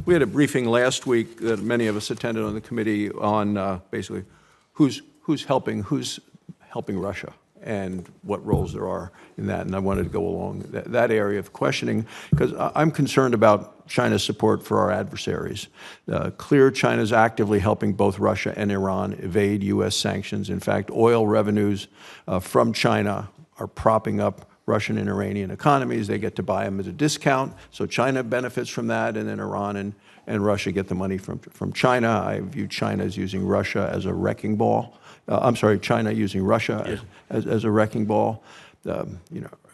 We had a briefing last week that many of us attended on the committee on basically who's helping Russia and what roles there are in that. And I wanted to go along that area of questioning because I'm concerned about China's support for our adversaries. Clear China's actively helping both Russia and Iran evade U.S. sanctions. In fact, oil revenues from China are propping up Russian and Iranian economies. They get to buy them at a discount, so China benefits from that, and then Iran and Russia get the money from China. I view China as using Russia as a wrecking ball. China using Russia as a wrecking ball.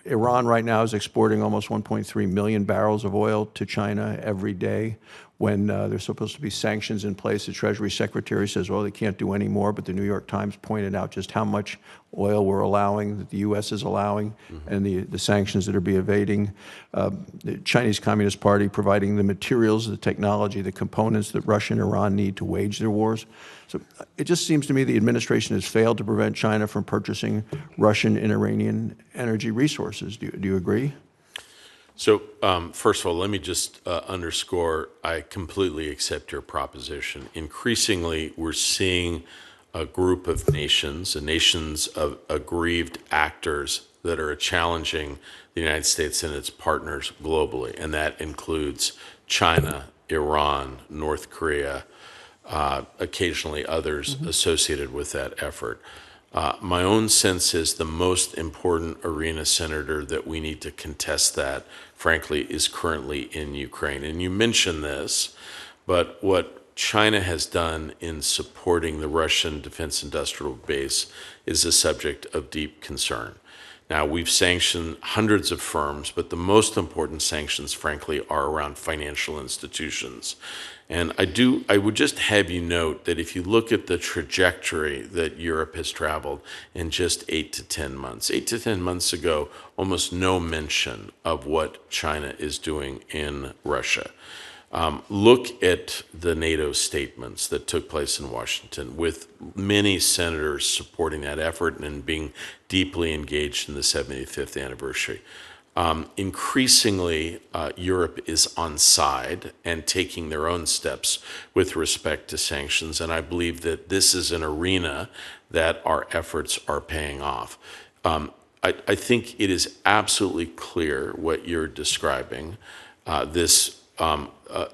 Iran right now is exporting almost 1.3 million barrels of oil to China every day. When there's supposed to be sanctions in place, the Treasury Secretary says, well, they can't do any more, but the New York Times pointed out just how much oil we're allowing, that the U.S. is allowing, and the sanctions that are being evading. The Chinese Communist Party providing the materials, the technology, the components that Russia and Iran need to wage their wars. So it just seems to me the administration has failed to prevent China from purchasing Russian and Iranian energy resources. Do you agree? So first of all, let me just underscore, I completely accept your proposition. Increasingly, we're seeing a group of nations of aggrieved actors that are challenging the United States and its partners globally, and that includes China, Iran, North Korea, occasionally others associated with that effort. My own sense is the most important arena, Senator, that we need to contest that, frankly, is currently in Ukraine. And you mentioned this, but what China has done in supporting the Russian defense industrial base is a subject of deep concern. Now, we've sanctioned hundreds of firms, but the most important sanctions, frankly, are around financial institutions. And I would just have you note that if you look at the trajectory that Europe has traveled in just 8 to 10 months, 8 to 10 months ago, almost no mention of what China is doing in Russia. Look at the NATO statements that took place in Washington with many senators supporting that effort and being deeply engaged in the 75th anniversary. Increasingly, Europe is on side and taking their own steps with respect to sanctions, and I believe that this is an arena that our efforts are paying off. I think it is absolutely clear what you're describing, this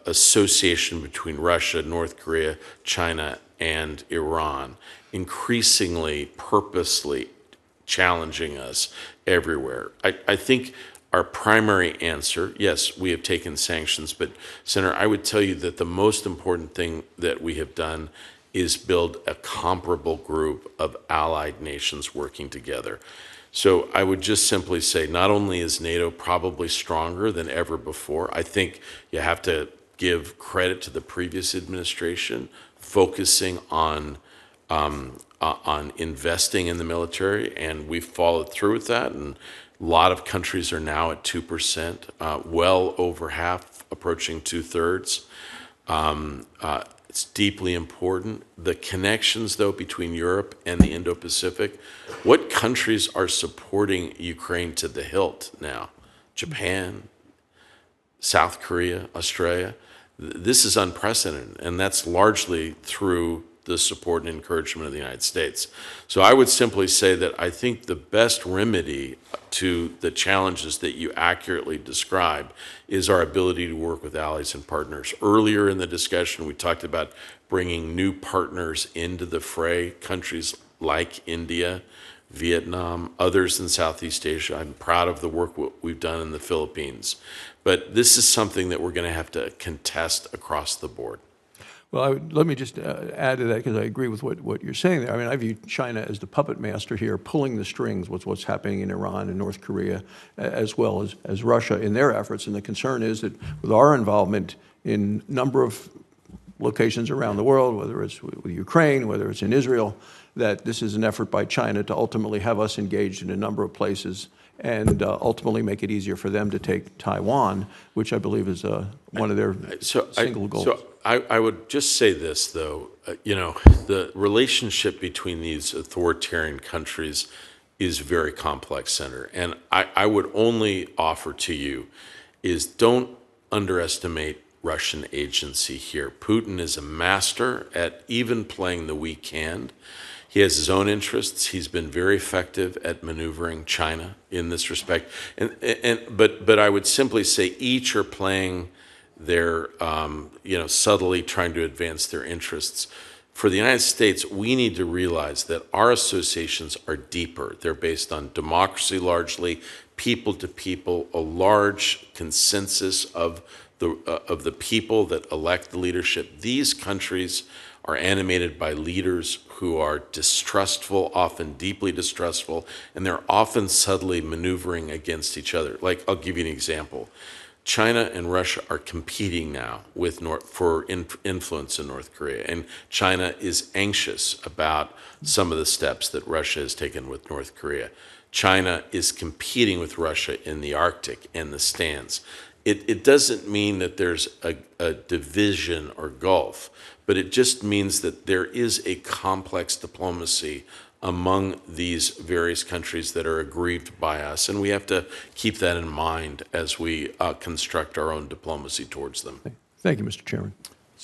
association between Russia, North Korea, China, and Iran, increasingly purposely challenging us everywhere. I think our primary answer, yes, we have taken sanctions, but Senator, I would tell you that the most important thing that we have done is build a comparable group of allied nations working together. So I would just simply say, not only is NATO probably stronger than ever before, I think you have to give credit to the previous administration focusing on investing in the military, and we've followed through with that. And a lot of countries are now at 2%, well over half, approaching 2/3. It's deeply important. The connections, though, between Europe and the Indo-Pacific, what countries are supporting Ukraine to the hilt now? Japan, South Korea, Australia. This is unprecedented, and that's largely through the support and encouragement of the United States. So I would simply say that I think the best remedy to the challenges that you accurately describe is our ability to work with allies and partners. Earlier in the discussion, we talked about bringing new partners into the fray, countries like India, Vietnam, others in Southeast Asia. I'm proud of the work we've done in the Philippines. But this is something that we're going to have to contest across the board. Well, let me just add to that, because I agree with what you're saying there. I mean, I view China as the puppet master here, pulling the strings with what's happening in Iran and North Korea, as well as Russia in their efforts. And the concern is that with our involvement in a number of locations around the world, whether it's with Ukraine, whether it's in Israel, that this is an effort by China to ultimately have us engaged in a number of places and ultimately make it easier for them to take Taiwan, which I believe is one of their single goals. So I would just say this, though. The relationship between these authoritarian countries is very complex, Senator. And I would only offer to you is don't underestimate Russian agency here. Putin is a master at even playing the weak hand. He has his own interests. He's been very effective at maneuvering China in this respect. But I would simply say each are playing their, subtly trying to advance their interests. For the United States, we need to realize that our associations are deeper. They're based on democracy largely, people to people, a large consensus of the people that elect the leadership. These countries are animated by leaders who are distrustful, often deeply distrustful, and they're often subtly maneuvering against each other. Like, I'll give you an example. China and Russia are competing now for influence in North Korea, and China is anxious about some of the steps that Russia has taken with North Korea. China is competing with Russia in the Arctic and the stands. It doesn't mean that there's a division or gulf, but it just means that there is a complex diplomacy among these various countries that are aggrieved by us, and we have to keep that in mind as we construct our own diplomacy towards them. Thank you, Mr. Chairman.